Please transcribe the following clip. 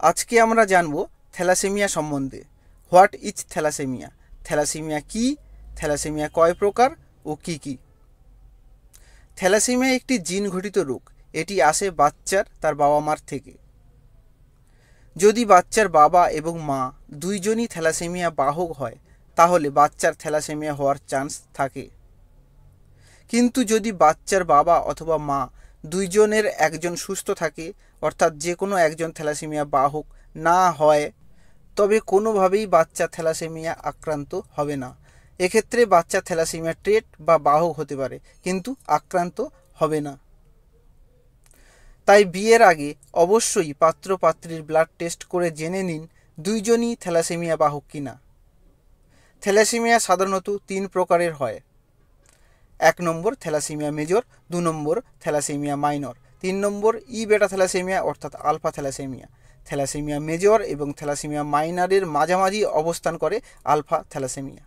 আজকে আমরা জানব থ্যালাসেমিয়া সম্বন্ধে। হোয়াট ইজ থ্যালাসেমিয়া, থ্যালাসেমিয়া কি, থ্যালাসেমিয়া কয় প্রকার ও কি কি। থ্যালাসেমিয়া একটি জিন ঘটিত রোগ। এটি আসে বাচ্চার তার বাবা মার থেকে। যদি বাচ্চার বাবা এবং মা দুইজনই থ্যালাসেমিয়া বাহক হয় তাহলে বাচ্চার থ্যালাসেমিয়া হওয়ার চান্স থাকে। কিন্তু যদি বাচ্চার বাবা অথবা মা দুইজনের একজন সুস্থ থাকে, অর্থাৎ যে কোনো একজন থ্যালাসেমিয়া বাহক না হয়, তবে কোনোভাবেই বাচ্চা থ্যালাসেমিয়া আক্রান্ত হবে না। এক্ষেত্রে বাচ্চা থ্যালাসেমিয়া ট্রেট বা বাহক হতে পারে কিন্তু আক্রান্ত হবে না। তাই বিয়ের আগে অবশ্যই পাত্র পাত্রীর ব্লাড টেস্ট করে জেনে নিন দুইজনই থ্যালাসেমিয়া বাহক কিনা। থ্যালাসেমিয়া সাধারণত 3 প্রকারের হয়। 1 নম্বর থ্যালাসেমিয়া মেজর, 2 নম্বর থ্যালাসেমিয়া মাইনর, 3 নম্বর ই বেটা থ্যালাসেমিয়া অর্থাৎ আলফা থ্যালাসেমিয়া। থ্যালাসেমিয়া মেজর এবং থ্যালাসেমিয়া মাইনরের মাঝামাঝি অবস্থান করে আলফা থ্যালাসেমিয়া।